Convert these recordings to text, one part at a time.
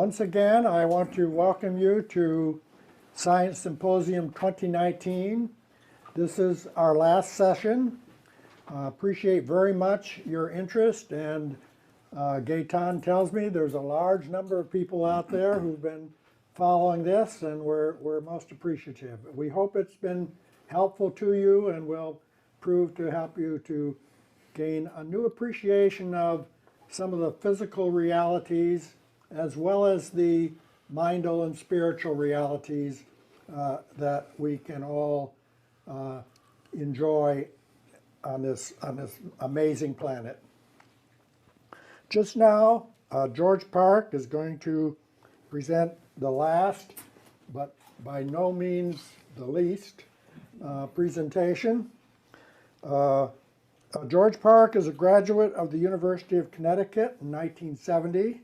Once again, I want to welcome you to Science Symposium 2019. This is our last session. Appreciate very much your interest, and Gaetan tells me there's a large number of people out there who've been following this, and we're most appreciative. We hope it's been helpful to you and will prove to help you to gain a new appreciation of some of the physical realities as well as the mindal and spiritual realities that we can all enjoy on this amazing planet. Just now, George Park is going to present the last, but by no means the least, presentation. George Park is a graduate of the University of Connecticut in 1970.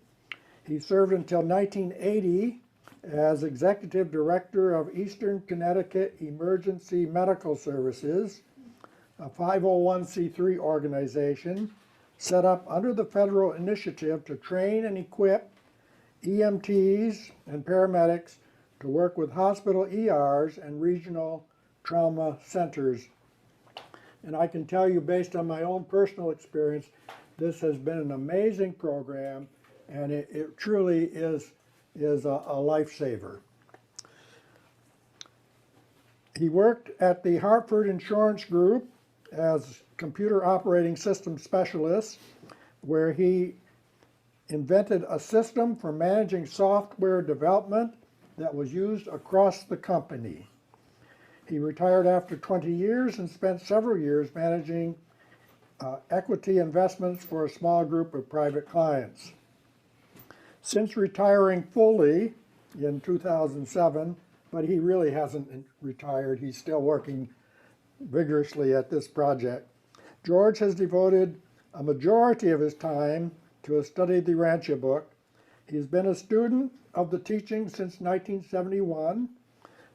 He served until 1980 as Executive Director of Eastern Connecticut Emergency Medical Services, a 501c3 organization set up under the federal initiative to train and equip EMTs and paramedics to work with hospital ERs and regional trauma centers. And I can tell you, based on my own personal experience, this has been an amazing program, and it truly is a lifesaver. He worked at the Hartford Insurance Group as computer operating system specialist, where he invented a system for managing software development that was used across the company. He retired after 20 years and spent several years managing equity investments for a small group of private clients. Since retiring fully in 2007, but he really hasn't retired, he's still working vigorously at this project, George has devoted a majority of his time to have studied the Urantia book. He's been a student of the teaching since 1971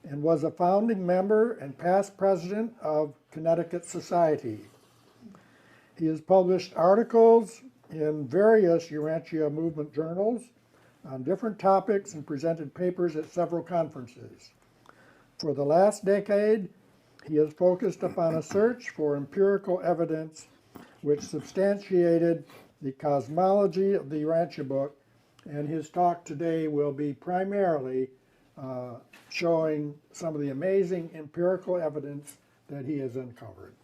and was a founding member and past president of Connecticut Society. He has published articles in various Urantia movement journals on different topics and presented papers at several conferences. For the last decade, he has focused upon a search for empirical evidence which substantiated the cosmology of the Urantia book, and his talk today will be primarily showing some of the amazing empirical evidence that he has uncovered.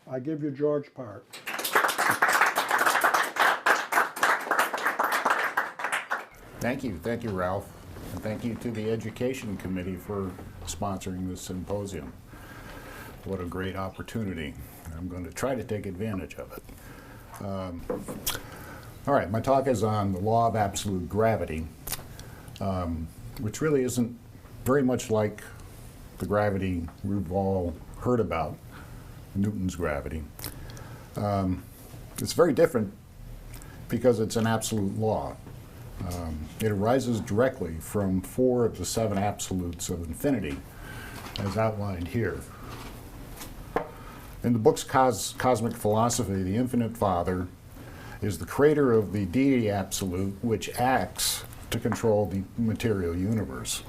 I give you George Park. Thank you, Ralph, and thank you to the Education Committee for sponsoring this symposium. What a great opportunity. I'm going to try to take advantage of it. All right, my talk is on the law of absolute gravity, which really isn't very much like the gravity we've all heard about, Newton's gravity. It's very different because it's an absolute law. It arises directly from 4 of the 7 absolutes of infinity, as outlined here. In the book's Cosmic Philosophy, the Infinite Father is the creator of the deity absolute, which acts to control the material universe.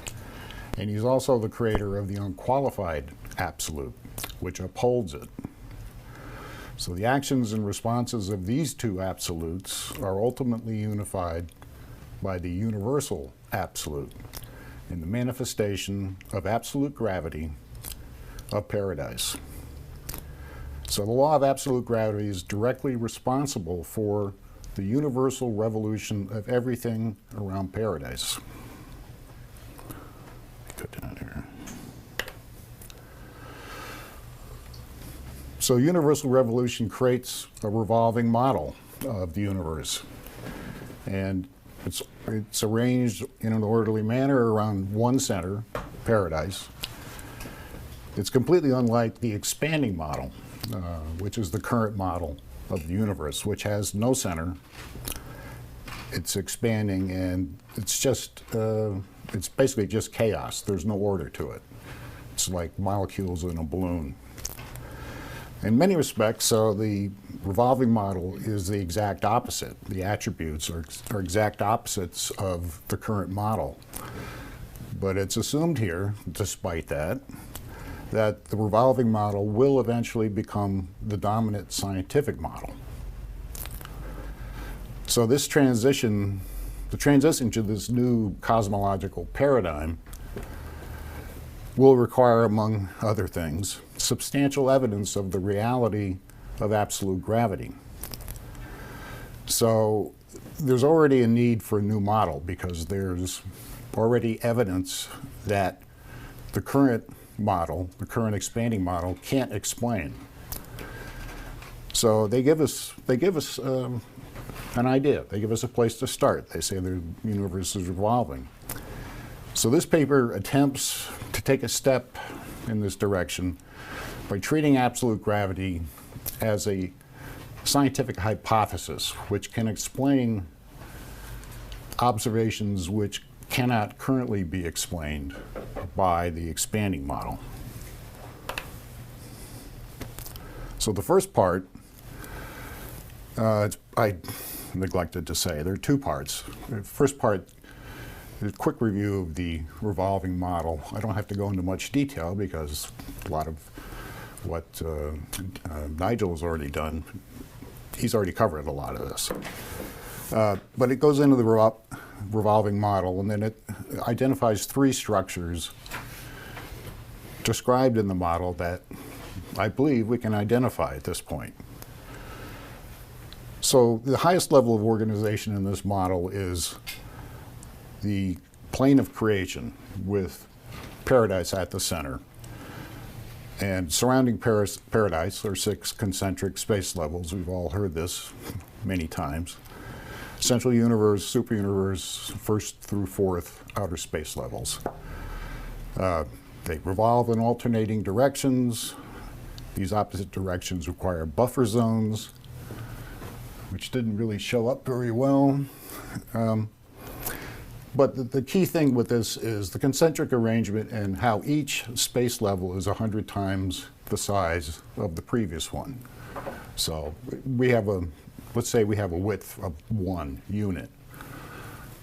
And he's also the creator of the unqualified absolute, which upholds it. So the actions and responses of these 2 absolutes are ultimately unified by the universal absolute in the manifestation of absolute gravity of paradise. So the law of absolute gravity is directly responsible for the universal revolution of everything around paradise. Go down here. So universal revolution creates a revolving model of the universe. And it's arranged in an orderly manner around one center, paradise. It's completely unlike the expanding model, which is the current model of the universe, which has no center. It's expanding, and it's basically just chaos. There's no order to it. It's like molecules in a balloon. In many respects, the revolving model is the exact opposite. The attributes are exact opposites of the current model. But it's assumed here, despite that the revolving model will eventually become the dominant scientific model. So this transition, the transition to this new cosmological paradigm, will require, among other things, substantial evidence of the reality of absolute gravity. So there's already a need for a new model because there's already evidence that the current model, the current expanding model, can't explain. So they give us an idea. They give us a place to start. They say the universe is revolving. So this paper attempts to take a step in this direction by treating absolute gravity as a scientific hypothesis which can explain observations which cannot currently be explained by the expanding model. So the first part, I neglected to say, there are two parts. The first part is a quick review of the revolving model. I don't have to go into much detail because a lot of what Nigel has already done, he's already covered a lot of this. But it goes into the revolving model, and then it identifies three structures described in the model that I believe we can identify at this point. So the highest level of organization in this model is the plane of creation with paradise at the center. And surrounding paradise are 6 concentric space levels. We've all heard this many times. Central universe, superuniverse, 1st through 4th outer space levels. They revolve in alternating directions. These opposite directions require buffer zones, which didn't really show up very well. But the key thing with this is the concentric arrangement and how each space level is 100 times the size of the previous one. So we have let's say we have a width of 1 unit.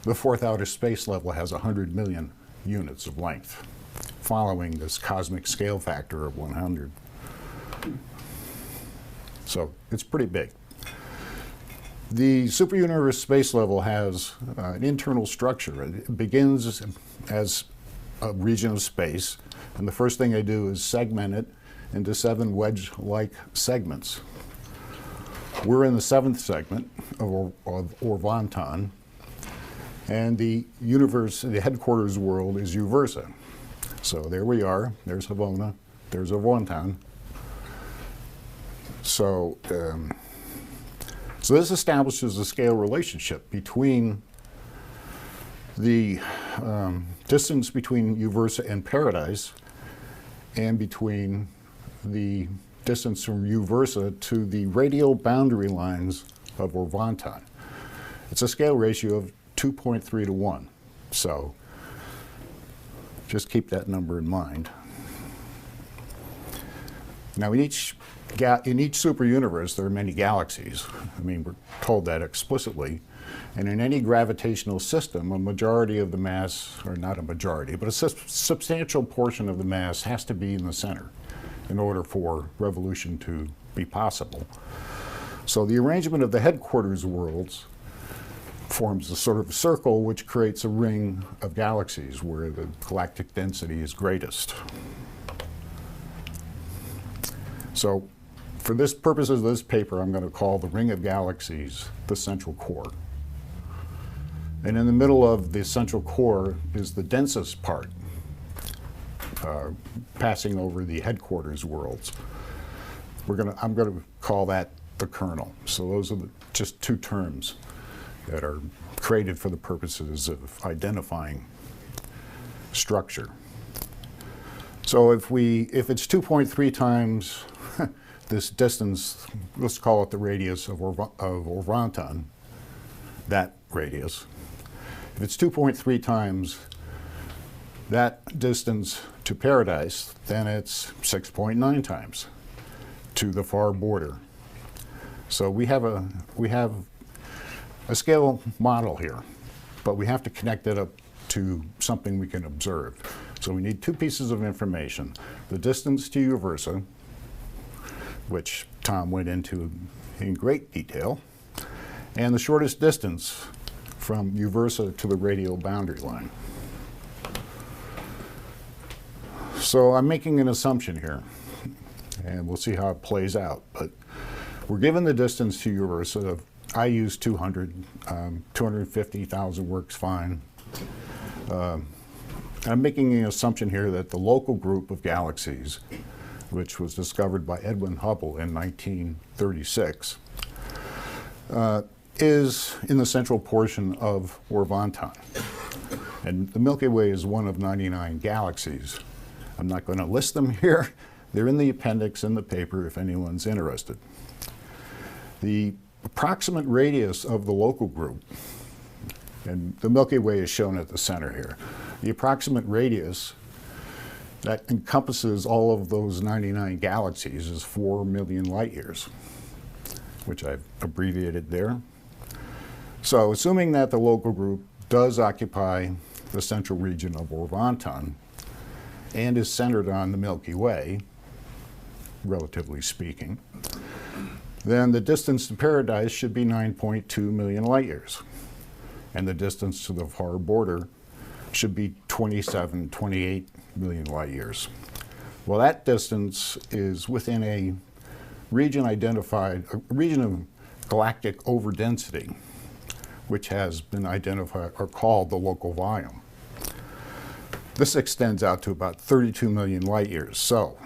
The 4th outer space level has 100 million units of length, following this cosmic scale factor of 100. So it's pretty big. The superuniverse space level has an internal structure. It begins as a region of space, and the first thing they do is segment it into 7 wedge-like segments. We're in the 7th segment of Orvanton, and the universe, the headquarters world is Uversa. So there we are. There's Havona. There's Orvanton. So this establishes a scale relationship between the distance between Uversa and Paradise and between the distance from Uversa to the radial boundary lines of Orvanton. It's a scale ratio of 2.3 to 1. So just keep that number in mind. Now in each superuniverse, there are many galaxies. I mean, we're told that explicitly. And in any gravitational system, a majority of the mass, or not a majority, but a substantial portion of the mass has to be in the center in order for revolution to be possible. So the arrangement of the headquarters worlds forms a sort of circle which creates a ring of galaxies where the galactic density is greatest. So for this purposes of this paper, I'm going to call the ring of galaxies the central core. And in the middle of the central core is the densest part, passing over the headquarters worlds. I'm going to call that the kernel. So those are just 2 terms that are created for the purposes of identifying structure. So if it's 2.3 times this distance, let's call it the radius of Orvanton, that radius. If it's 2.3 times that distance to Paradise, then it's 6.9 times. to the far border. So we have a scale model here, but we have to connect it up to something we can observe. So we need two pieces of information: the distance to Uversa, which Tom went into in great detail, and the shortest distance from Uversa to the radial boundary line. So I'm making an assumption here, and we'll see how it plays out. But we're given the distance to Uversa. I use 200, 250,000 works fine. I'm making an assumption here that the local group of galaxies, which was discovered by Edwin Hubble in 1936, is in the central portion of Orbital. And the Milky Way is one of 99 galaxies. I'm not going to list them here. They're in the appendix in the paper if anyone's interested. The approximate radius of the local group, and the Milky Way is shown at the center here. The approximate radius that encompasses all of those 99 galaxies is 4 million light years, which I've abbreviated there. So assuming that the local group does occupy the central region of Orbital and is centered on the Milky Way, relatively speaking, then the distance to Paradise should be 9.2 million light years. And the distance to the far border should be 27, 28 million light years. Well, that distance is within a region identified, a region of galactic overdensity, which has been identified or called the local volume. This extends out to about 32 million light years. So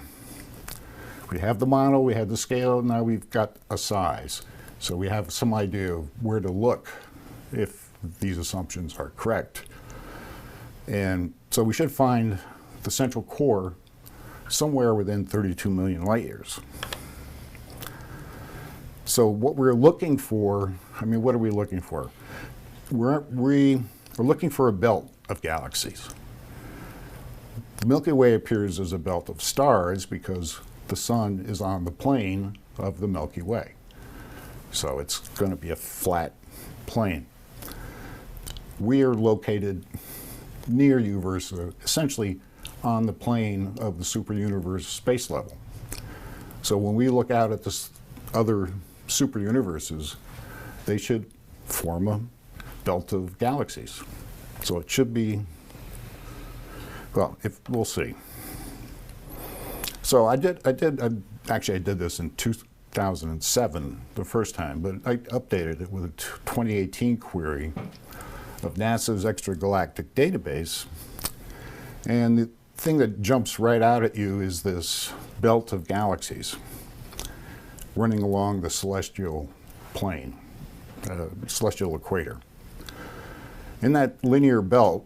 we have the model, we have the scale, now we've got a size. So we have some idea of where to look if these assumptions are correct. And so we should find the central core somewhere within 32 million light years. So what we're looking for, I mean, what are we looking for? We're looking for a belt of galaxies. The Milky Way appears as a belt of stars because the sun is on the plane of the Milky Way. So it's going to be a flat plane. We are located near Uversa, essentially on the plane of the superuniverse space level. So when we look out at the other superuniverses, they should form a belt of galaxies. So it should be, well, we'll see. So I did this in 2007 the first time, but I updated it with a 2018 query of NASA's extragalactic database. And the thing that jumps right out at you is this belt of galaxies running along the celestial plane, celestial equator. In that linear belt,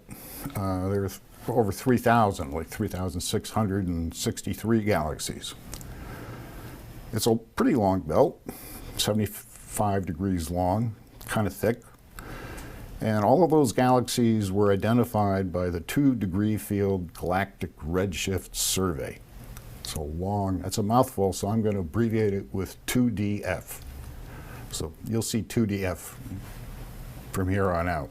there's over 3,000, like 3,663 galaxies. It's a pretty long belt, 75 degrees long, kind of thick. And all of those galaxies were identified by the 2-degree field galactic redshift survey. So long, that's a mouthful, so I'm going to abbreviate it with 2DF. So you'll see 2DF from here on out.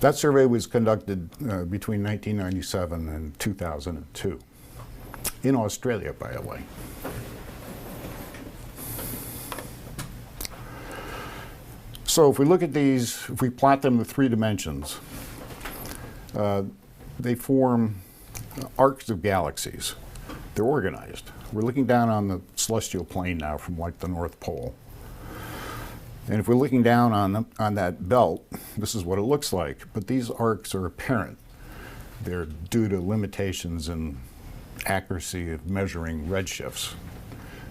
That survey was conducted between 1997 and 2002 in Australia, by the way. So if we look at these, if we plot them in 3 dimensions, they form arcs of galaxies. They're organized. We're looking down on the celestial plane now from like the North Pole. And if we're looking down on that belt, this is what it looks like. But these arcs are apparent. They're due to limitations in accuracy of measuring redshifts.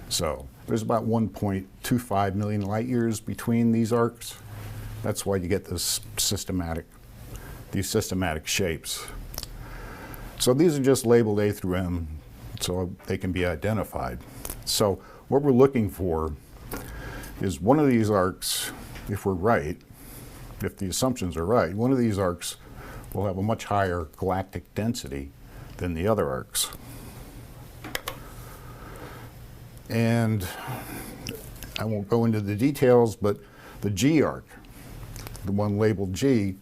So there's about 1.25 million light years between these arcs. That's why you get these systematic shapes. So these are just labeled A through M, so they can be identified. So what we're looking for is one of these arcs, if we're right, if the assumptions are right, one of these arcs will have a much higher galactic density than the other arcs. And I won't go into the details, but the G arc, the one labeled G,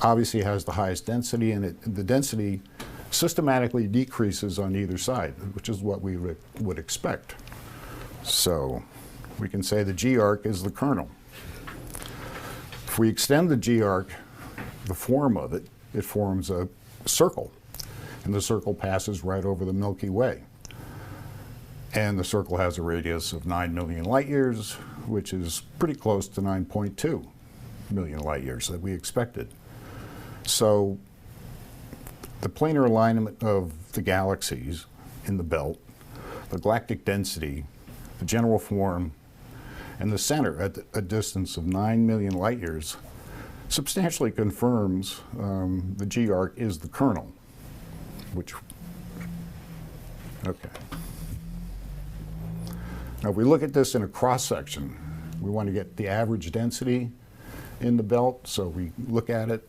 obviously has the highest density, and the density systematically decreases on either side, which is what we would expect. So we can say the G arc is the kernel. If we extend the G arc, the form of it, it forms a circle, and the circle passes right over the Milky Way. And the circle has a radius of 9 million light years, which is pretty close to 9.2 million light years that we expected. So the planar alignment of the galaxies in the belt, the galactic density, the general form, and the center at a distance of 9 million light years substantially confirms the G arc is the kernel, which, okay. Now, if we look at this in a cross-section, we want to get the average density in the belt, so we look at it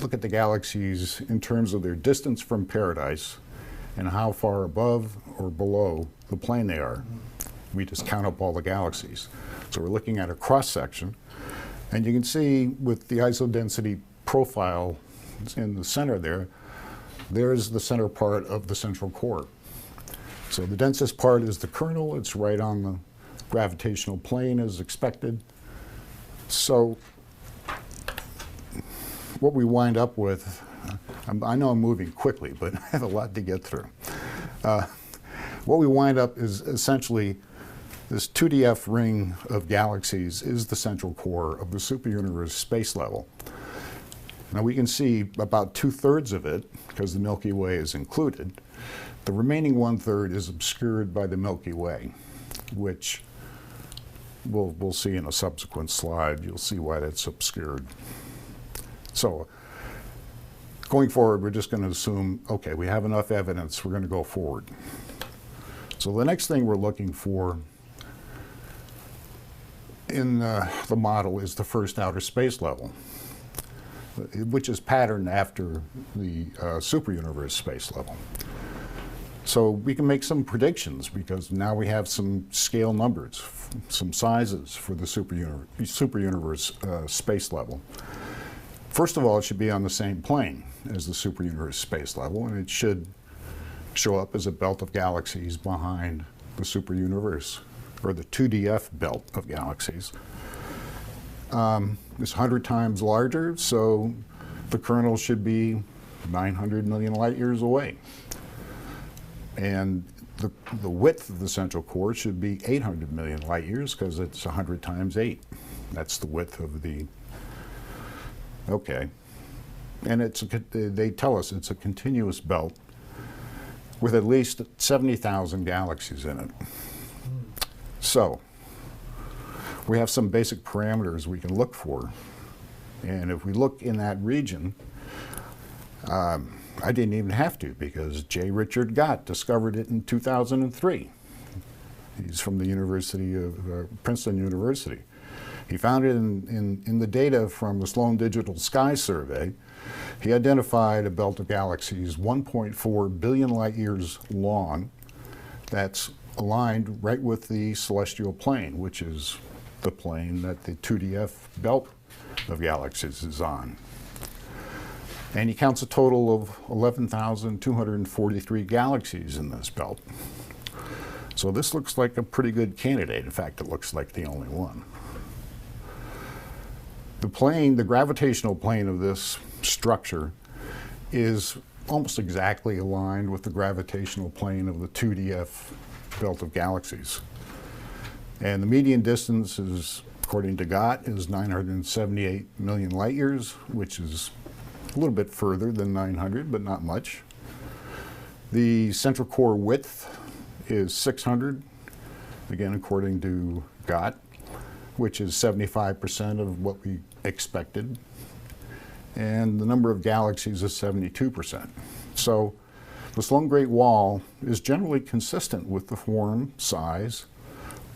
look at the galaxies in terms of their distance from paradise and how far above or below the plane they are. We just count up all the galaxies. So we're looking at a cross-section, and you can see with the isodensity profile in the center there's the center part of the central core. So the densest part is the kernel. It's right on the gravitational plane as expected. So what we wind up with, I know I'm moving quickly, but I have a lot to get through. What we wind up is essentially this 2DF ring of galaxies is the central core of the superuniverse space level. Now we can see about 2/3 of it, because the Milky Way is included. The remaining 1/3 is obscured by the Milky Way, which we'll see in a subsequent slide. You'll see why that's obscured. So going forward, we're just going to assume, okay, we have enough evidence, we're going to go forward. So the next thing we're looking for in the model is the first outer space level, which is patterned after the superuniverse space level. So we can make some predictions because now we have some scale numbers, some sizes for the superuniverse space level. First of all, it should be on the same plane as the superuniverse space level, and it should show up as a belt of galaxies behind the superuniverse, or the 2DF belt of galaxies. It's 100 times larger, so the kernel should be 900 million light years away. And the width of the central core should be 800 million light years because it's 100 times 8. That's the width of the, okay. And they tell us it's a continuous belt with at least 70,000 galaxies in it. So we have some basic parameters we can look for. And if we look in that region, I didn't even have to because J. Richard Gott discovered it in 2003. He's from the University of Princeton University. He found it in the data from the Sloan Digital Sky Survey. He identified a belt of galaxies 1.4 billion light years long that's aligned right with the celestial plane, which is the plane that the 2DF belt of galaxies is on. And he counts a total of 11,243 galaxies in this belt. So this looks like a pretty good candidate. In fact, it looks like the only one. The plane, the gravitational plane of this structure is almost exactly aligned with the gravitational plane of the 2DF belt of galaxies. And the median distance is, according to Gott, is 978 million light years, which is a little bit further than 900, but not much. The central core width is 600, again, according to Gott, which is 75% of what we expected. And the number of galaxies is 72%. So the Sloan Great Wall is generally consistent with the form, size,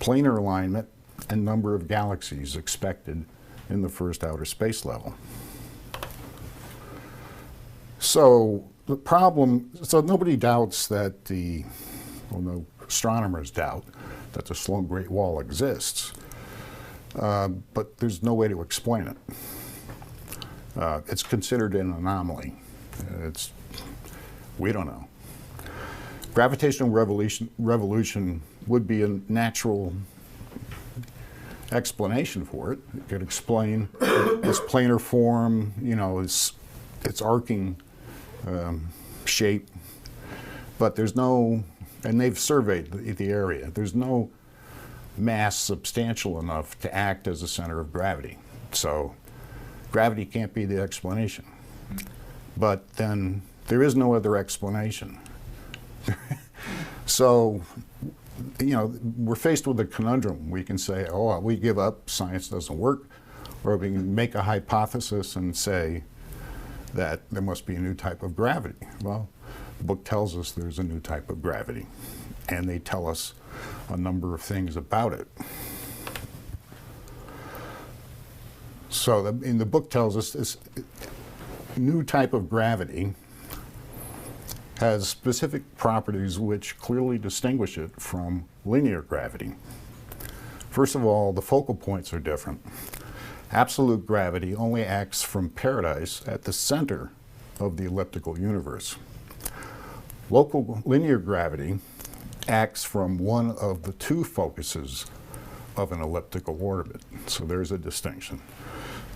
planar alignment, and number of galaxies expected in the first outer space level. So the problem, so nobody doubts that astronomers doubt that the Sloan Great Wall exists. But there's no way to explain it. It's considered an anomaly. We don't know. Gravitational revolution would be a natural explanation for it. It could explain its planar form, its arcing shape, but there's no, and they've surveyed the area, there's no mass substantial enough to act as a center of gravity. So gravity can't be the explanation. But then there is no other explanation. So, we're faced with a conundrum. We can say, oh, we give up, science doesn't work, or we can make a hypothesis and say that there must be a new type of gravity. Well, the book tells us there's a new type of gravity, and they tell us a number of things about it. So the book tells us this new type of gravity has specific properties which clearly distinguish it from linear gravity. First of all, the focal points are different. Absolute gravity only acts from paradise at the center of the elliptical universe. Local linear gravity acts from one of the two focuses of an elliptical orbit. So there's a distinction.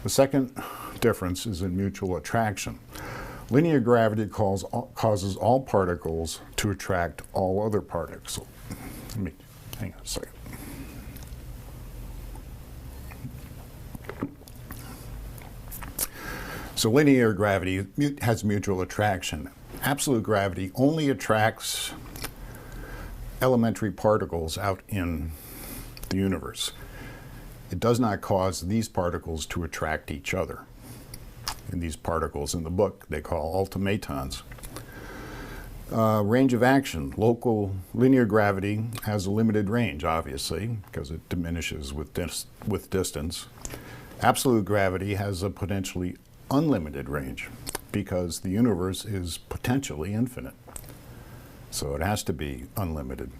The second difference is in mutual attraction. Linear gravity causes all particles to attract all other particles. Let me hang on a second. So linear gravity has mutual attraction. Absolute gravity only attracts elementary particles out in the universe. It does not cause these particles to attract each other. And these particles in the book they call ultimatons. Range of action. Local linear gravity has a limited range, obviously, because it diminishes with distance. Absolute gravity has a potentially unlimited range because the universe is potentially infinite. So it has to be unlimited.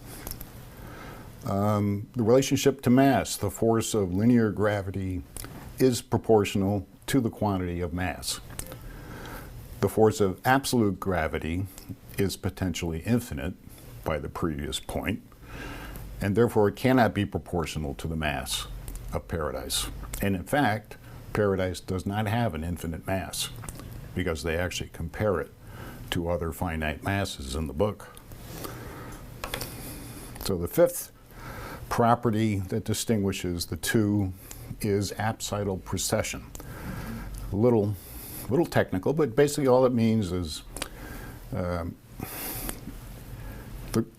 The relationship to mass, the force of linear gravity is proportional to the quantity of mass. The force of absolute gravity is potentially infinite by the previous point, and therefore it cannot be proportional to the mass of paradise. And in fact, paradise does not have an infinite mass because they actually compare it to other finite masses in the book. So the fifth property that distinguishes the two is apsidal precession. A little technical, but basically all it means is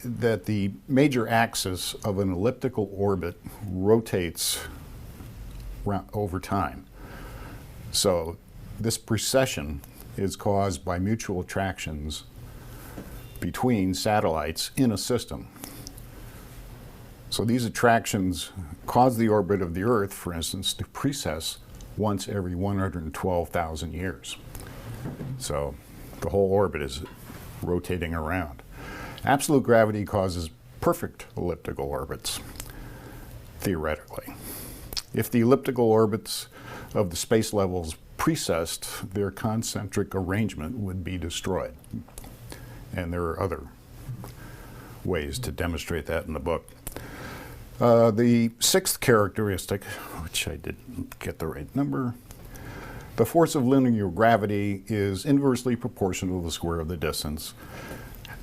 that the major axis of an elliptical orbit rotates over time. So this precession is caused by mutual attractions between satellites in a system. So these attractions cause the orbit of the Earth, for instance, to precess once every 112,000 years. So the whole orbit is rotating around. Absolute gravity causes perfect elliptical orbits, theoretically. If the elliptical orbits of the space levels precessed, their concentric arrangement would be destroyed. And there are other ways to demonstrate that in the book. The sixth characteristic, which I didn't get the right number, the force of linear gravity is inversely proportional to the square of the distance.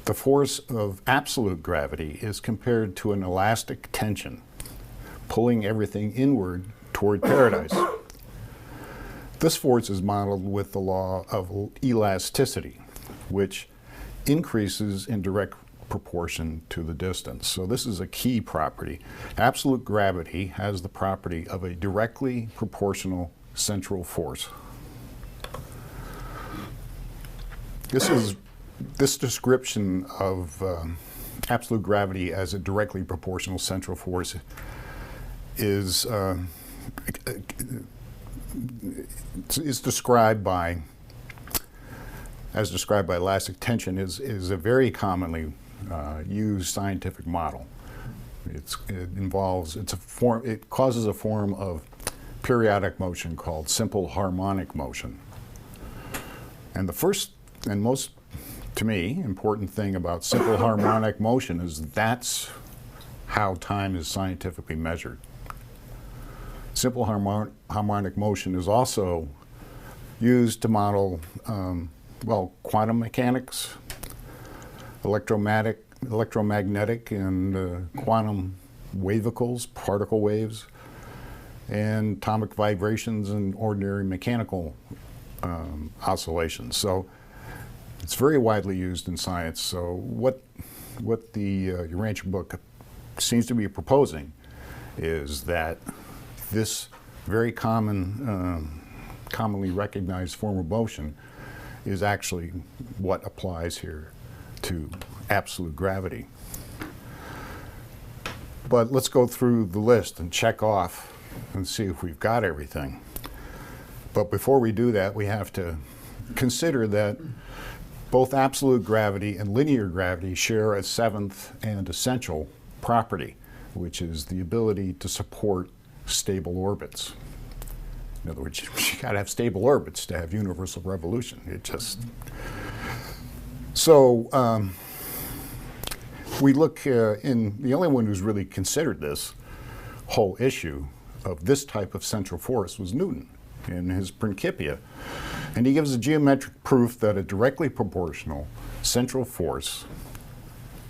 The force of absolute gravity is compared to an elastic tension, pulling everything inward toward paradise. This force is modeled with the law of elasticity, which increases in direct proportion to the distance. So this is a key property. Absolute gravity has the property of a directly proportional central force. This description of absolute gravity as a directly proportional central force is described by, as described by elastic tension, is a very commonly used scientific model. It causes a form of periodic motion called simple harmonic motion. And the first and most, to me, important thing about simple harmonic motion is that's how time is scientifically measured. Simple harmonic motion is also used to model, quantum mechanics, electromagnetic and quantum wavicles, particle waves, and atomic vibrations and ordinary mechanical oscillations. So it's very widely used in science. So what the Urantia book seems to be proposing is that this very commonly recognized form of motion is actually what applies here to absolute gravity. But let's go through the list and check off and see if we've got everything. But before we do that, we have to consider that both absolute gravity and linear gravity share a seventh and essential property, which is the ability to support stable orbits. In other words, you got to have stable orbits to have universal revolution. We look in the only one who's really considered this whole issue of this type of central force was Newton in his Principia. And he gives a geometric proof that a directly proportional central force,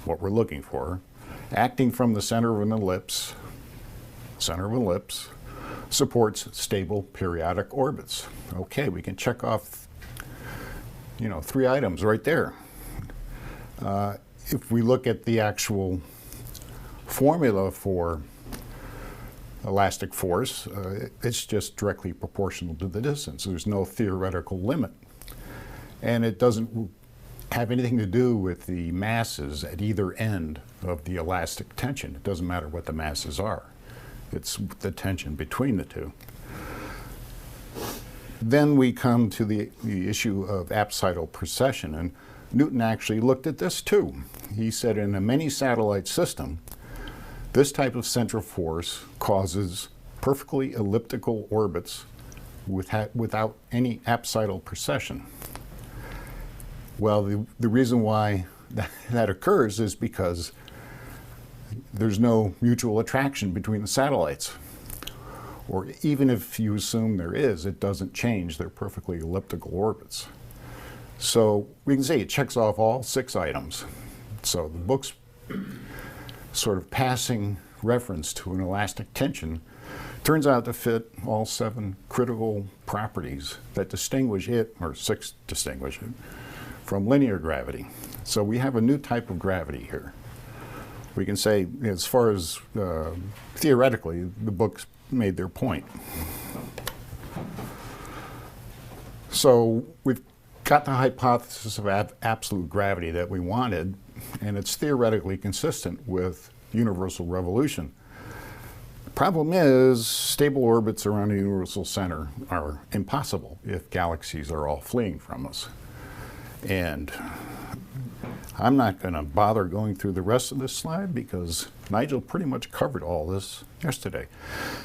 what we're looking for, acting from the center of an ellipse, supports stable periodic orbits. Okay, we can check off, 3 items right there. If we look at the actual formula for elastic force, it's just directly proportional to the distance. There's no theoretical limit. And it doesn't have anything to do with the masses at either end of the elastic tension. It doesn't matter what the masses are. It's the tension between the two. Then we come to the issue of apsidal precession, and Newton actually looked at this too. He said in a many-satellite system, this type of central force causes perfectly elliptical orbits without any apsidal precession. Well, the reason why that occurs is because there's no mutual attraction between the satellites. Or even if you assume there is, it doesn't change their perfectly elliptical orbits. So we can say it checks off all 6 items. So the book's sort of passing reference to an elastic tension turns out to fit all 7 critical properties that distinguish it, or 6 distinguish it, from linear gravity. So we have a new type of gravity here. We can say, as far as theoretically, the book's made their point. So we've got the hypothesis of absolute gravity that we wanted, and it's theoretically consistent with universal revolution. The problem is stable orbits around a universal center are impossible if galaxies are all fleeing from us. And I'm not going to bother going through the rest of this slide because Nigel pretty much covered all this yesterday.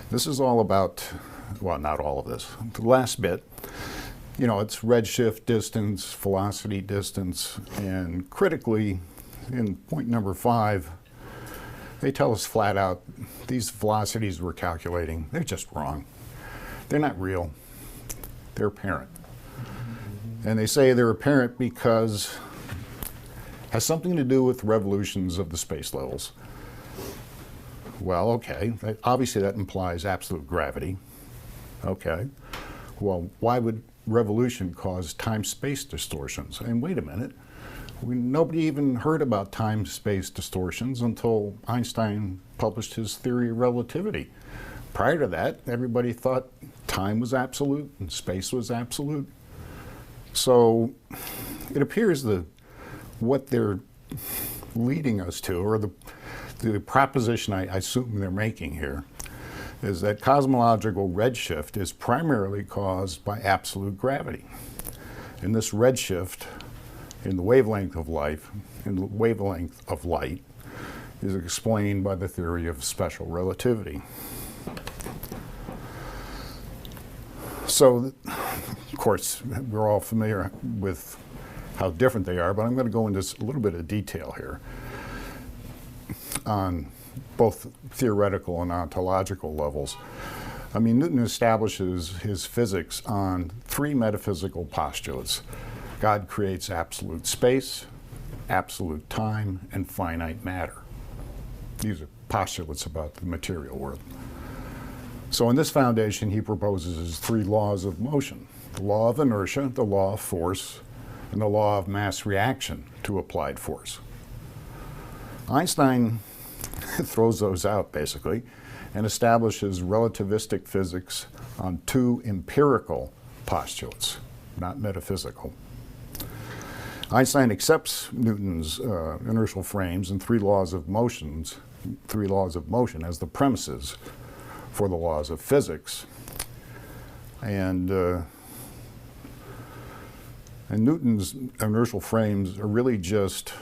This is all about, well, not all of this, the last bit. It's redshift distance, velocity distance, and critically, in point number 5, they tell us flat out, these velocities we're calculating, they're just wrong. They're not real. They're apparent. And they say they're apparent because it has something to do with revolutions of the space levels. Well, okay, obviously that implies absolute gravity. Okay, well, why would revolution cause time-space distortions? And wait a minute, nobody even heard about time-space distortions until Einstein published his theory of relativity. Prior to that, everybody thought time was absolute and space was absolute. So it appears that what they're leading us to, or the proposition I assume they're making here, is that cosmological redshift is primarily caused by absolute gravity. And this redshift in the wavelength of light in the wavelength of light is explained by the theory of special relativity. So, of course, we're all familiar with how different they are, but I'm going to go into a little bit of detail here on both theoretical and ontological levels. I mean, Newton establishes his physics on three metaphysical postulates. God creates absolute space, absolute time, and finite matter. These are postulates about the material world. So in this foundation, he proposes his three laws of motion: the law of inertia, the law of force, and the law of mass reaction to applied force. Einstein throws those out, basically, and establishes relativistic physics on two empirical postulates, not metaphysical. Einstein accepts Newton's inertial frames and three laws of motion as the premises for the laws of physics. And Newton's inertial frames are really just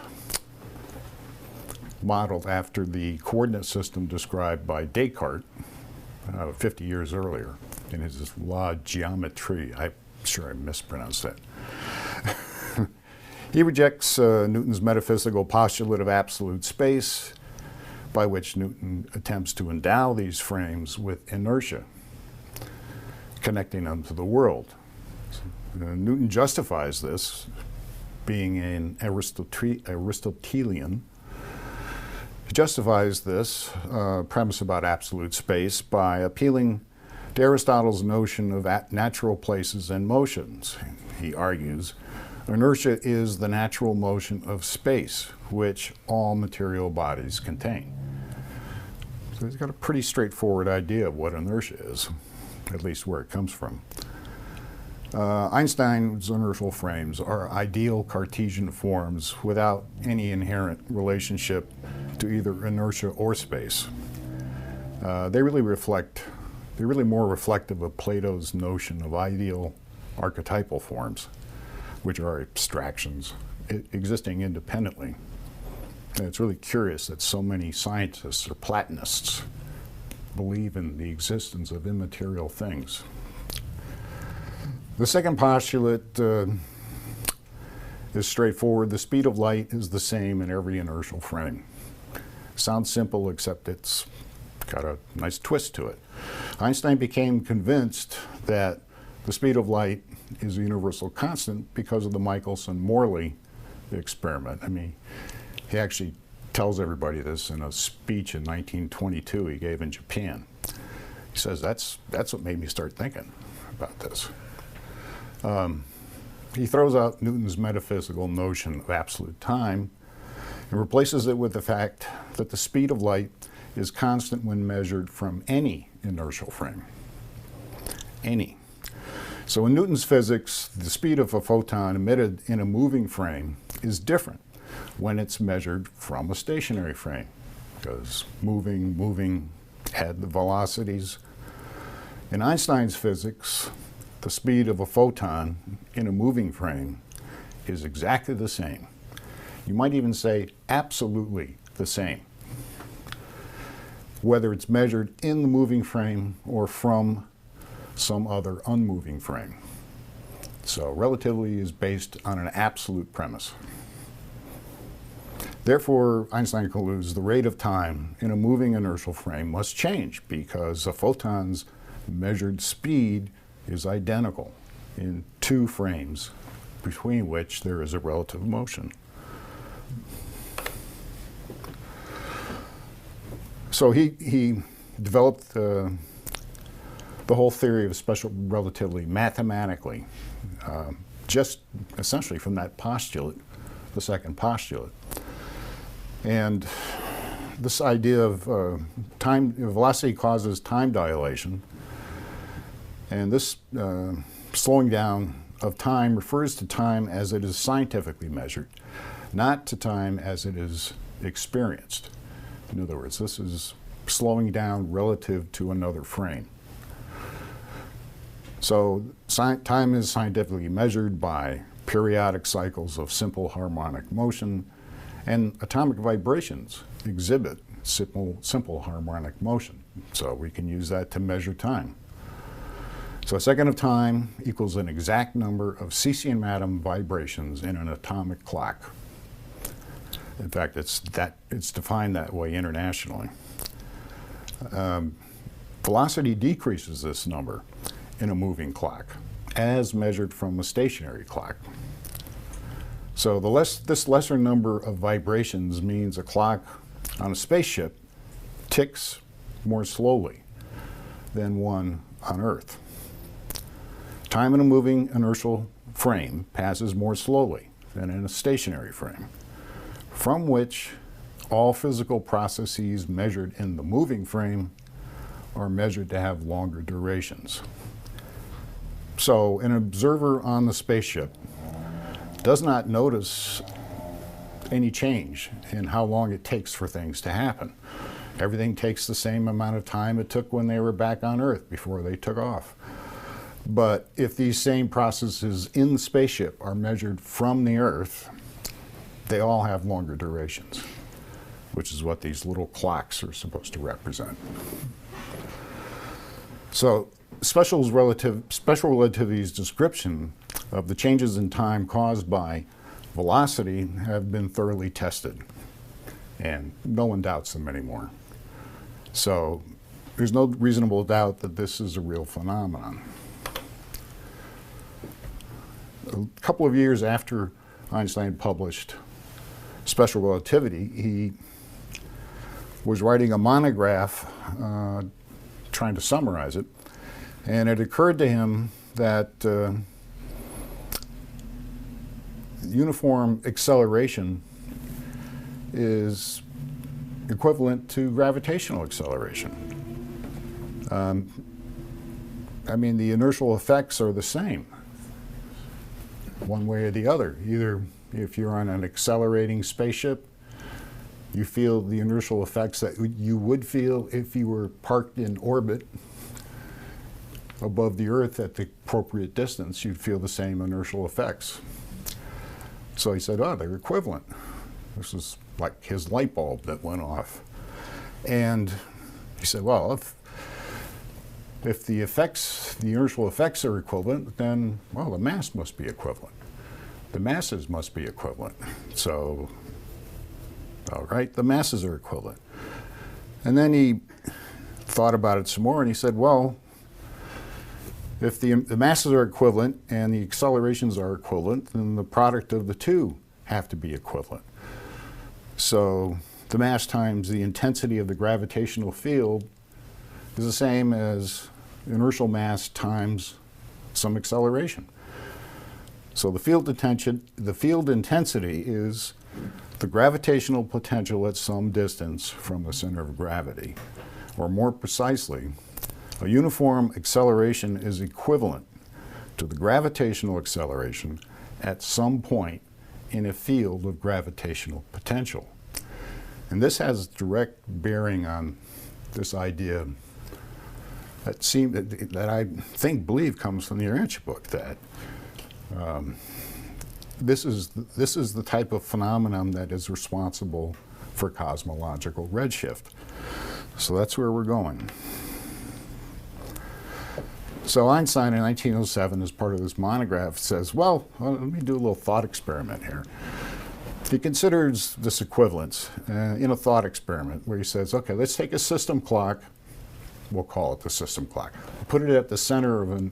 modeled after the coordinate system described by Descartes 50 years earlier in his law geometrie. I'm sure I mispronounced that. He rejects Newton's metaphysical postulate of absolute space, by which Newton attempts to endow these frames with inertia, connecting them to the world. Newton justifies this, being an Aristotelian. He justifies this premise about absolute space by appealing to Aristotle's notion of natural places and motions. He argues, inertia is the natural motion of space, which all material bodies contain. So he's got a pretty straightforward idea of what inertia is, at least where it comes from. Einstein's inertial frames are ideal Cartesian forms without any inherent relationship to either inertia or space. They're really more reflective of Plato's notion of ideal archetypal forms, which are abstractions existing independently. And it's really curious that so many scientists or Platonists believe in the existence of immaterial things. The second postulate is straightforward. The speed of light is the same in every inertial frame. Sounds simple, except it's got a nice twist to it. Einstein became convinced that the speed of light is a universal constant because of the Michelson-Morley experiment. I mean, he actually tells everybody this in a speech in 1922 he gave in Japan. He says, that's what made me start thinking about this. He throws out Newton's metaphysical notion of absolute time and replaces it with the fact that the speed of light is constant when measured from any inertial frame. Any. So in Newton's physics, the speed of a photon emitted in a moving frame is different when it's measured from a stationary frame, because moving had the velocities. In Einstein's physics, the speed of a photon in a moving frame is exactly the same. You might even say absolutely the same, whether it's measured in the moving frame or from some other unmoving frame. So relativity is based on an absolute premise. Therefore, Einstein concludes the rate of time in a moving inertial frame must change because a photon's measured speed is identical in two frames between which there is a relative motion. So he developed the whole theory of special relativity mathematically, just essentially from that postulate, the second postulate. And this idea of velocity causes time dilation, and this slowing down of time refers to time as it is scientifically measured, not to time as it is experienced. In other words, this is slowing down relative to another frame. So time is scientifically measured by periodic cycles of simple harmonic motion And atomic vibrations exhibit simple harmonic motion. So we can use that to measure time. So a second of time equals an exact number of cesium atom vibrations in an atomic clock. In fact, it's defined that way internationally. Velocity decreases this number in a moving clock, as measured from a stationary clock. So this lesser number of vibrations means a clock on a spaceship ticks more slowly than one on Earth. Time in a moving inertial frame passes more slowly than in a stationary frame, from which all physical processes measured in the moving frame are measured to have longer durations. So an observer on the spaceship does not notice any change in how long it takes for things to happen. Everything takes the same amount of time it took when they were back on Earth before they took off. But if these same processes in the spaceship are measured from the Earth, they all have longer durations, which is what these little clocks are supposed to represent. So special relativity's description of the changes in time caused by velocity have been thoroughly tested, and no one doubts them anymore. So there's no reasonable doubt that this is a real phenomenon. A couple of years after Einstein published Special Relativity, he was writing a monograph trying to summarize it, and it occurred to him that uniform acceleration is equivalent to gravitational acceleration. I mean, the inertial effects are the same, one way or the other. Either if you're on an accelerating spaceship, you feel the inertial effects that you would feel if you were parked in orbit above the Earth at the appropriate distance. You'd feel the same inertial effects. So he said, oh, they're equivalent. This is like his light bulb that went off. And he said, well, if the effects, the inertial effects are equivalent, then, well, the mass must be equivalent. The masses must be equivalent. So, all right, the masses are equivalent. And then he thought about it some more, and he said, well, if the masses are equivalent and the accelerations are equivalent, then the product of the two have to be equivalent. So the mass times the intensity of the gravitational field is the same as inertial mass times some acceleration. So the field intensity is the gravitational potential at some distance from the center of gravity. Or more precisely, a uniform acceleration is equivalent to the gravitational acceleration at some point in a field of gravitational potential. And this has direct bearing on this idea that I believe comes from the Urantia book, that this is the type of phenomenon that is responsible for cosmological redshift. So that's where we're going. So Einstein in 1907, as part of this monograph, says, well, let me do a little thought experiment here. He considers this equivalence in a thought experiment where he says, okay, let's take a system clock. We'll call it the system clock. Put it at the center of a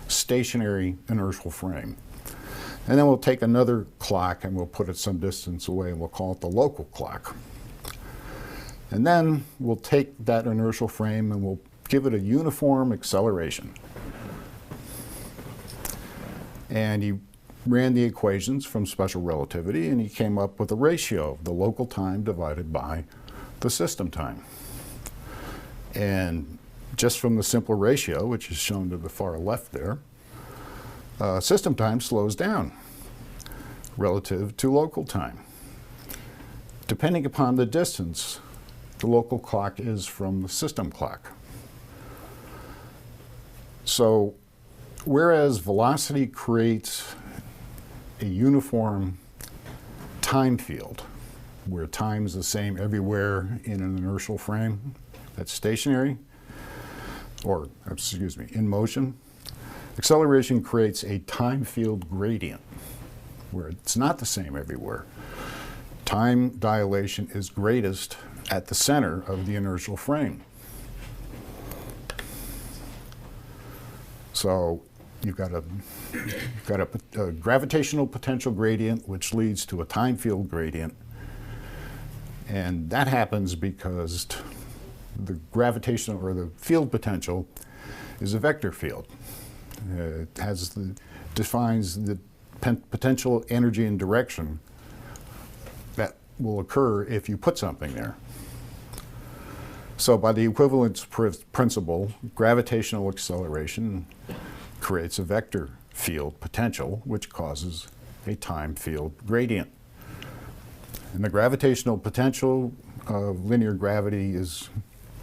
stationary inertial frame. And then we'll take another clock and we'll put it some distance away and we'll call it the local clock. And then we'll take that inertial frame and we'll give it a uniform acceleration. And he ran the equations from special relativity and he came up with a ratio of the local time divided by the system time. And just from the simple ratio, which is shown to the far left there, system time slows down relative to local time. Depending upon the distance the local clock is from the system clock. So whereas velocity creates a uniform time field where time is the same everywhere in an inertial frame that's stationary, or excuse me, in motion, acceleration creates a time field gradient where it's not the same everywhere. Time dilation is greatest at the center of the inertial frame. So you've got a gravitational potential gradient, which leads to a time field gradient. And that happens because the gravitational or the field potential is a vector field. It defines the potential energy and direction that will occur if you put something there. So by the equivalence principle, gravitational acceleration creates a vector field potential, which causes a time field gradient. And the gravitational potential of linear gravity is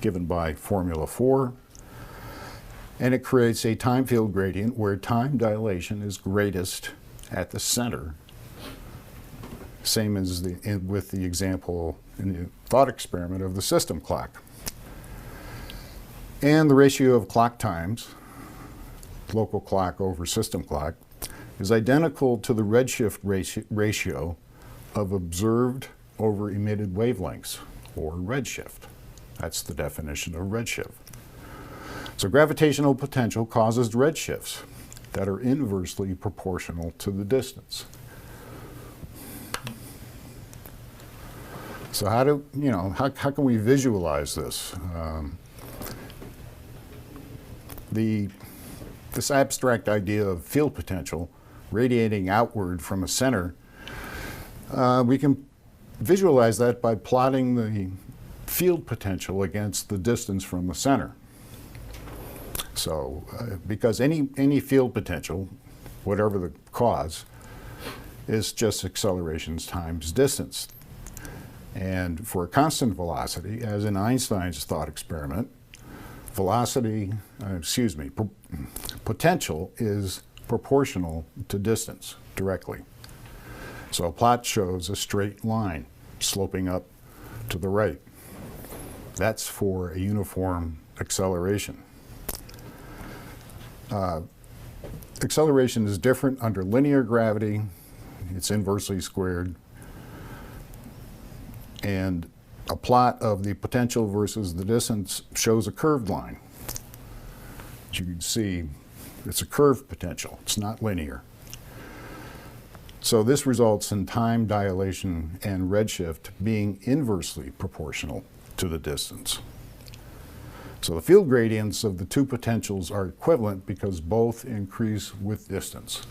given by Formula 4, and it creates a time field gradient where time dilation is greatest at the center. Same as with the example in the thought experiment of the system clock. And the ratio of clock times, local clock over system clock, is identical to the redshift ratio of observed over emitted wavelengths, or redshift. That's the definition of redshift. So gravitational potential causes redshifts that are inversely proportional to the distance. So how can we visualize this? This abstract idea of field potential radiating outward from a center, we can visualize that by plotting the field potential against the distance from the center. So, because any field potential, whatever the cause, is just accelerations times distance. And for a constant velocity, as in Einstein's thought experiment, potential is proportional to distance directly. So a plot shows a straight line sloping up to the right. That's for a uniform acceleration. Acceleration is different under linear gravity. It's inversely squared. And a plot of the potential versus the distance shows a curved line. As you can see, it's a curved potential. It's not linear. So this results in time dilation and redshift being inversely proportional to the distance. So the field gradients of the two potentials are equivalent because both increase with distance.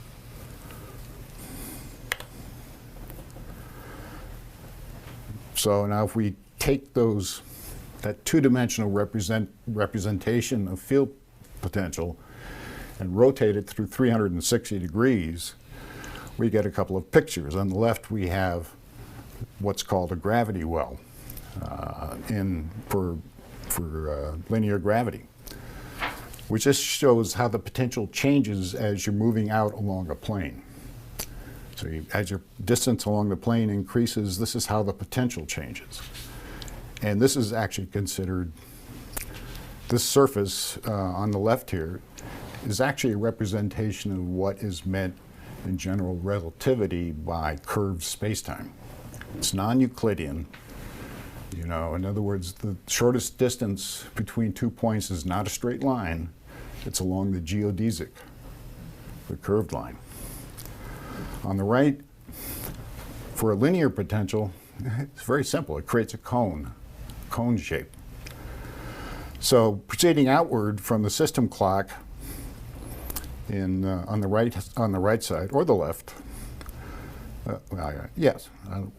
So now if we take that two-dimensional representation of field potential and rotate it through 360 degrees, we get a couple of pictures. On the left we have what's called a gravity well for linear gravity, which just shows how the potential changes as you're moving out along a plane. So as your distance along the plane increases, this is how the potential changes. And this is actually considered, this surface on the left here is actually a representation of what is meant in general relativity by curved spacetime. It's non-Euclidean. In other words, the shortest distance between 2 points is not a straight line. It's along the geodesic, the curved line. On the right, for a linear potential, it's very simple. It creates a cone shape. So proceeding outward from the system clock on the right side or the left,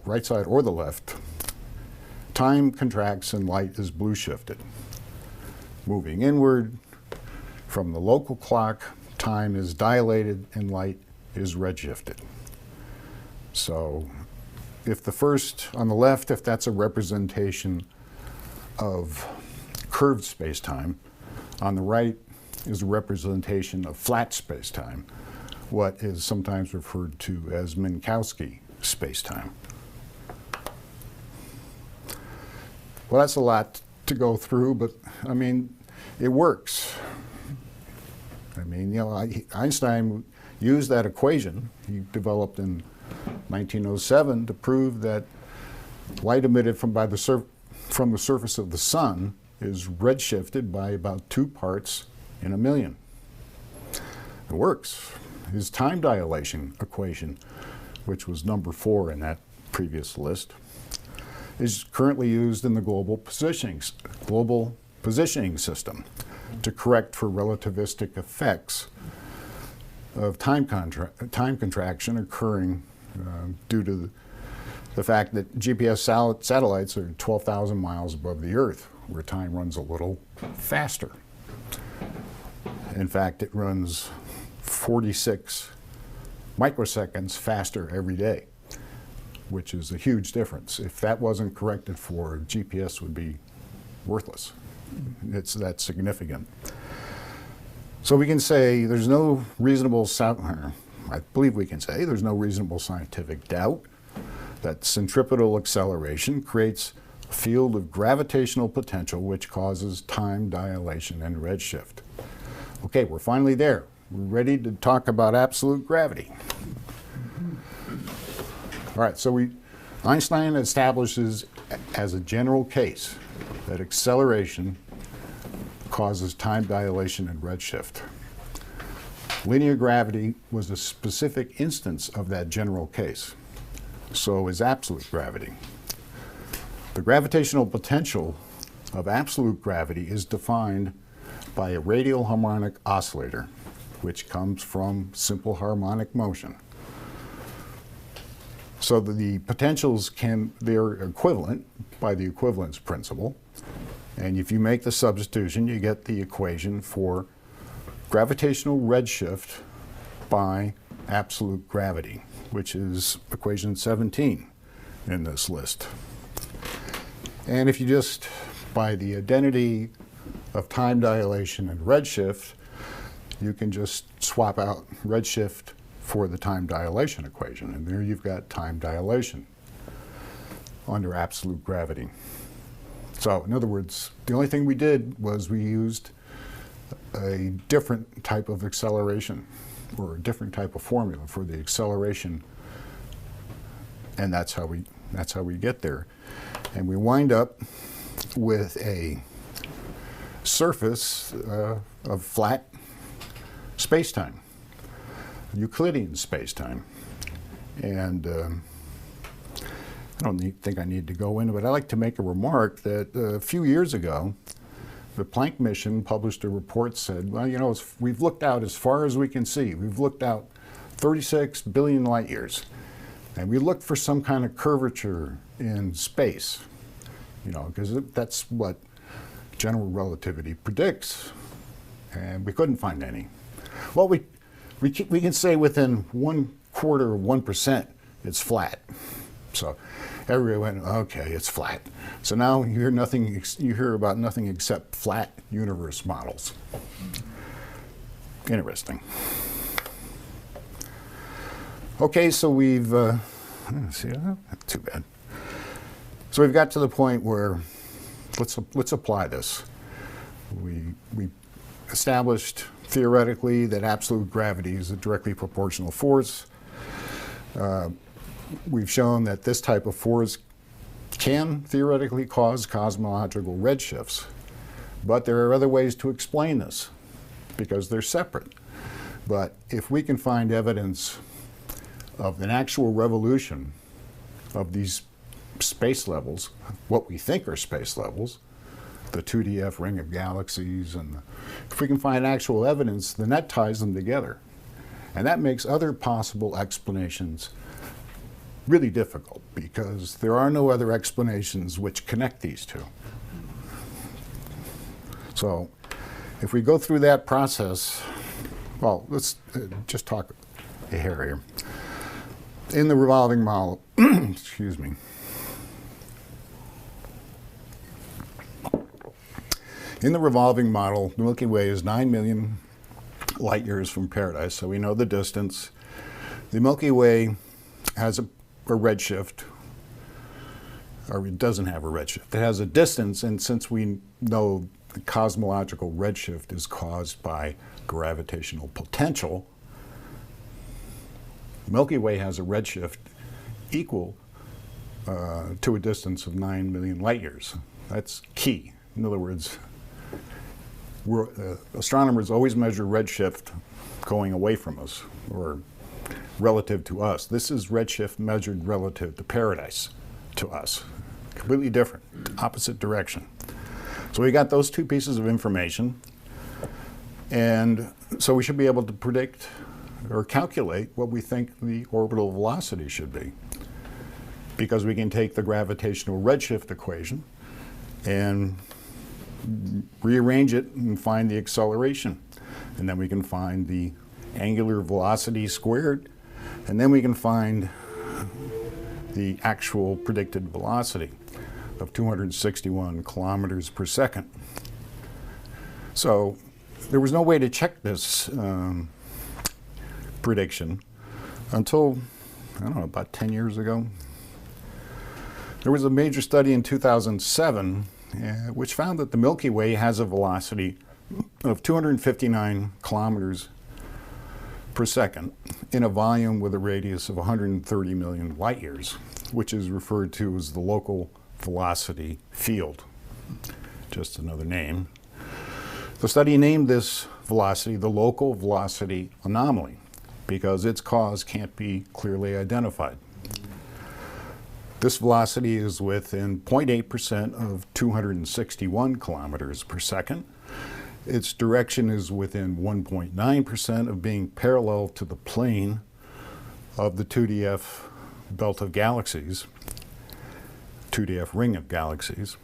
right side or the left, time contracts and light is blue shifted. Moving inward from the local clock, time is dilated and light is redshifted. So if the first on the left, if that's a representation of curved spacetime, on the right is a representation of flat spacetime, what is sometimes referred to as Minkowski spacetime. Well, that's a lot to go through, but I mean, it works. I mean, you know, Einstein used that equation he developed in 1907 to prove that light emitted from the surface of the sun is redshifted by about 2 parts in a million. It works. His time dilation equation, which was number 4 in that previous list, is currently used in the global positioning system to correct for relativistic effects of time contraction occurring due to the fact that GPS satellites are 12,000 miles above the Earth, where time runs a little faster. In fact, it runs 46 microseconds faster every day, which is a huge difference. If that wasn't corrected for, GPS would be worthless. It's that significant. So we can say there's no reasonable, I believe we can say there's no reasonable scientific doubt that centripetal acceleration creates a field of gravitational potential which causes time dilation and redshift. Okay, we're finally there. We're ready to talk about absolute gravity. All right, so Einstein establishes as a general case that acceleration causes time dilation and redshift. Linear gravity was a specific instance of that general case. So is absolute gravity. The gravitational potential of absolute gravity is defined by a radial harmonic oscillator, which comes from simple harmonic motion. So the potentials they're equivalent by the equivalence principle. And if you make the substitution, you get the equation for gravitational redshift by absolute gravity, which is equation 17 in this list. And if you just, by the identity of time dilation and redshift, you can just swap out redshift for the time dilation equation. And there you've got time dilation under absolute gravity. So in other words, the only thing we did was we used a different type of acceleration or a different type of formula for the acceleration, and that's how we get there. And we wind up with a surface of flat spacetime, Euclidean spacetime. And I don't think I need to go into it, but I'd like to make a remark that a few years ago, the Planck mission published a report said, well, you know, we've looked out as far as we can see. We've looked out 36 billion light years. And we looked for some kind of curvature in space, you know, because that's what general relativity predicts. And we couldn't find any. Well, we can say within 1/4 of 1% it's flat. So everybody went, okay, it's flat. So now you hear about nothing except flat universe models. Interesting. Okay, so we've, see, not too bad. So we've got to the point where let's apply this. We established theoretically that absolute gravity is a directly proportional force. We've shown that this type of force can theoretically cause cosmological redshifts, but there are other ways to explain this because they're separate. But if we can find evidence of an actual revolution of these space levels, what we think are space levels, the 2DF ring of galaxies, and if we can find actual evidence, then that ties them together. And that makes other possible explanations really difficult because there are no other explanations which connect these two. So if we go through that process, well, let's just talk a hair here. In the revolving model, excuse me. In the revolving model, the Milky Way is 9 million light years from paradise, so we know the distance. The Milky Way has a redshift or it doesn't have a redshift. It has a distance, and since we know the cosmological redshift is caused by gravitational potential, Milky Way has a redshift equal to a distance of 9 million light years. That's key. In other words, astronomers always measure redshift going away from us, or relative to us. This is redshift measured relative to paradise, to us. Completely different, opposite direction. So we got those two pieces of information, and so we should be able to predict or calculate what we think the orbital velocity should be, because we can take the gravitational redshift equation and rearrange it and find the acceleration, and then we can find the angular velocity squared, and then we can find the actual predicted velocity of 261 kilometers per second. So there was no way to check this prediction until, I don't know, about 10 years ago. There was a major study in 2007 which found that the Milky Way has a velocity of 259 kilometers per second in a volume with a radius of 130 million light years, which is referred to as the local velocity field, just another name. The study named this velocity the local velocity anomaly because its cause can't be clearly identified. This velocity is within 0.8% of 261 kilometers per second. Its direction is within 1.9% of being parallel to the plane of the 2DF belt of galaxies, 2DF ring of galaxies,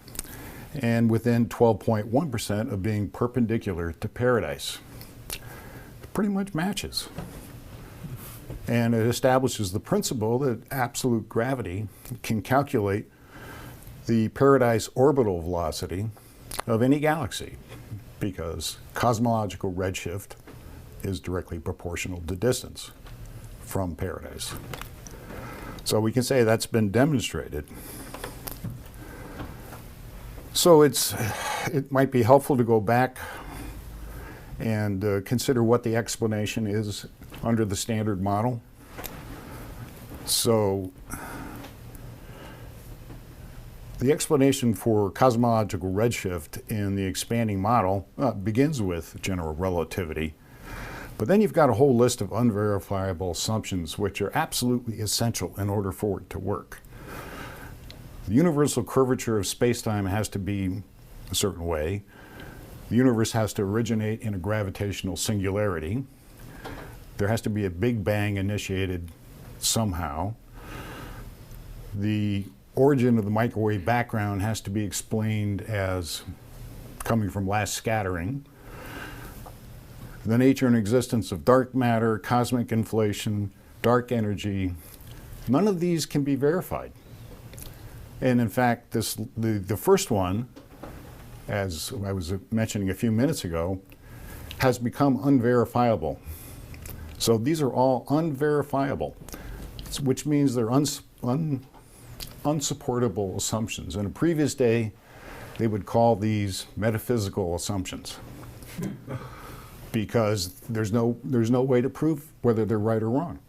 and within 12.1% of being perpendicular to paradise. It pretty much matches. And it establishes the principle that absolute gravity can calculate the paradise orbital velocity of any galaxy, because cosmological redshift is directly proportional to distance from paradise. So we can say that's been demonstrated. So it might be helpful to go back and consider what the explanation is under the standard model. So the explanation for cosmological redshift in the expanding model begins with general relativity, but then you've got a whole list of unverifiable assumptions which are absolutely essential in order for it to work. The universal curvature of spacetime has to be a certain way. The universe has to originate in a gravitational singularity. There has to be a Big Bang initiated somehow. The origin of the microwave background has to be explained as coming from last scattering. The nature and existence of dark matter, cosmic inflation, dark energy, none of these can be verified. And in fact, the first one, as I was mentioning a few minutes ago, has become unverifiable. So these are all unverifiable, which means they're unsupportable assumptions. In a previous day, they would call these metaphysical assumptions because there's no way to prove whether they're right or wrong.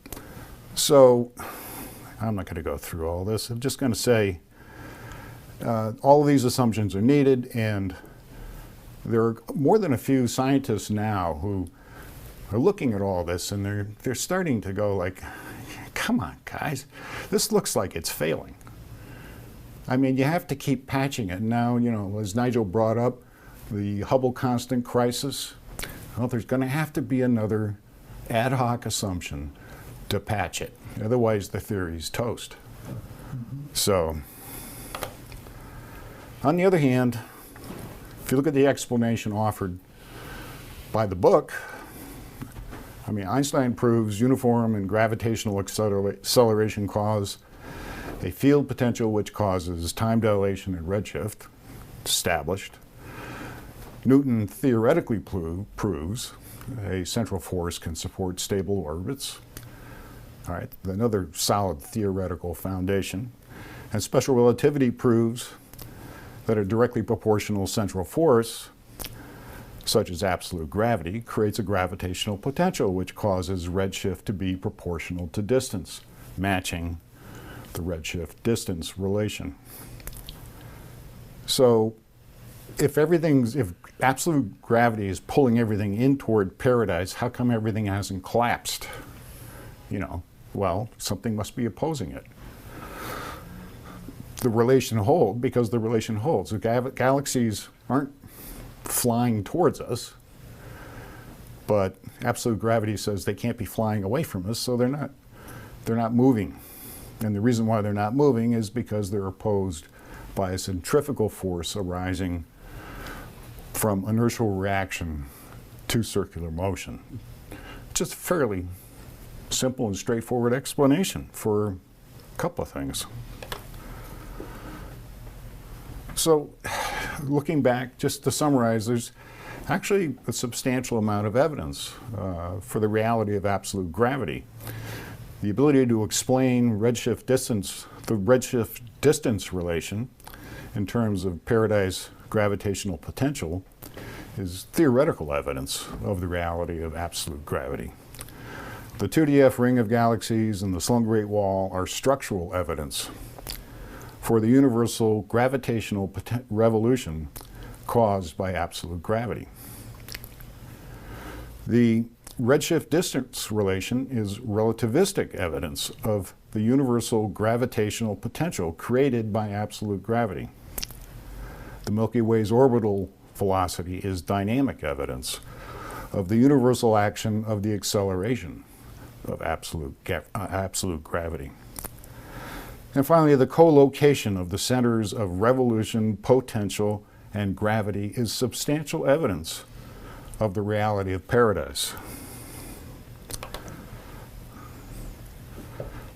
So I'm not going to go through all this. I'm just going to say all of these assumptions are needed, and there are more than a few scientists now who are looking at all this, and they're starting to go like, come on, guys, this looks like it's failing. I mean, you have to keep patching it. Now, you know, as Nigel brought up, the Hubble constant crisis, well, there's going to have to be another ad hoc assumption to patch it. Otherwise, the theory's toast. So, on the other hand, if you look at the explanation offered by the book, I mean, Einstein proves uniform and gravitational acceleration cause a field potential which causes time dilation and redshift, established. Newton theoretically proves a central force can support stable orbits. All right, another solid theoretical foundation. And special relativity proves that a directly proportional central force, such as absolute gravity, creates a gravitational potential which causes redshift to be proportional to distance, matching the redshift-distance relation. So if absolute gravity is pulling everything in toward paradise, how come everything hasn't collapsed? Well, something must be opposing it. The relation holds because the relation holds. The galaxies aren't flying towards us, but absolute gravity says they can't be flying away from us, so they're not moving. And the reason why they're not moving is because they're opposed by a centrifugal force arising from inertial reaction to circular motion. Just a fairly simple and straightforward explanation for a couple of things. So, looking back, just to summarize, there's actually a substantial amount of evidence for the reality of absolute gravity. The ability to explain the redshift distance relation in terms of paradise gravitational potential is theoretical evidence of the reality of absolute gravity. The 2DF ring of galaxies and the Sloan Great Wall are structural evidence for the universal gravitational revolution caused by absolute gravity. The redshift distance relation is relativistic evidence of the universal gravitational potential created by absolute gravity. The Milky Way's orbital velocity is dynamic evidence of the universal action of the acceleration of absolute gravity. And finally, the co-location of the centers of revolution, potential, and gravity is substantial evidence of the reality of paradise.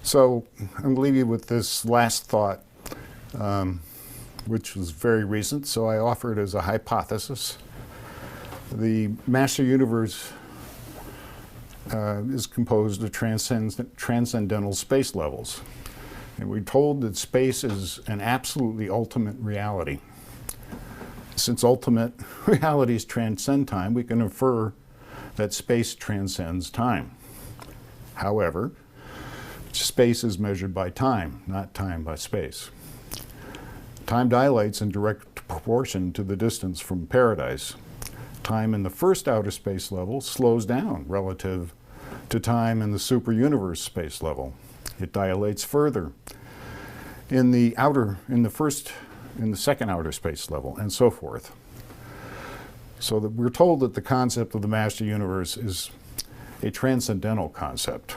So I'm going to leave you with this last thought, which was very recent, so I offer it as a hypothesis. The master universe is composed of transcendental space levels. And we're told that space is an absolutely ultimate reality. Since ultimate realities transcend time, we can infer that space transcends time. However, space is measured by time, not time by space. Time dilates in direct proportion to the distance from paradise. Time in the first outer space level slows down relative to time in the superuniverse space level. It dilates further in the second outer space level, and so forth. So that we're told that the concept of the master universe is a transcendental concept.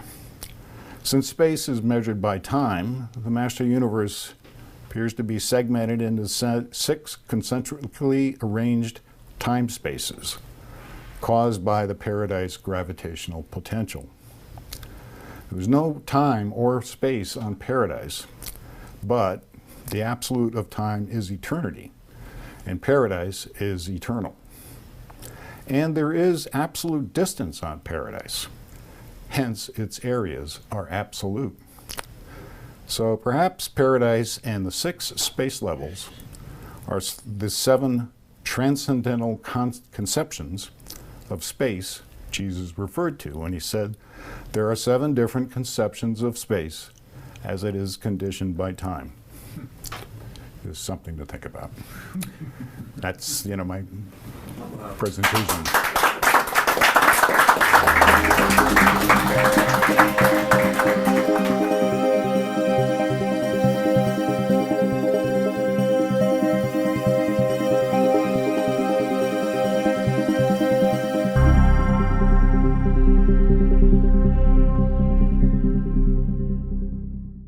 Since space is measured by time, the master universe appears to be segmented into 6 concentrically arranged time spaces caused by the paradise gravitational potential. There's no time or space on paradise, but the absolute of time is eternity, and paradise is eternal. And there is absolute distance on paradise, hence its areas are absolute. So perhaps paradise and the 6 space levels are the 7 transcendental conceptions of space Jesus referred to when he said there are 7 different conceptions of space as it is conditioned by time. There's something to think about. That's, my presentation.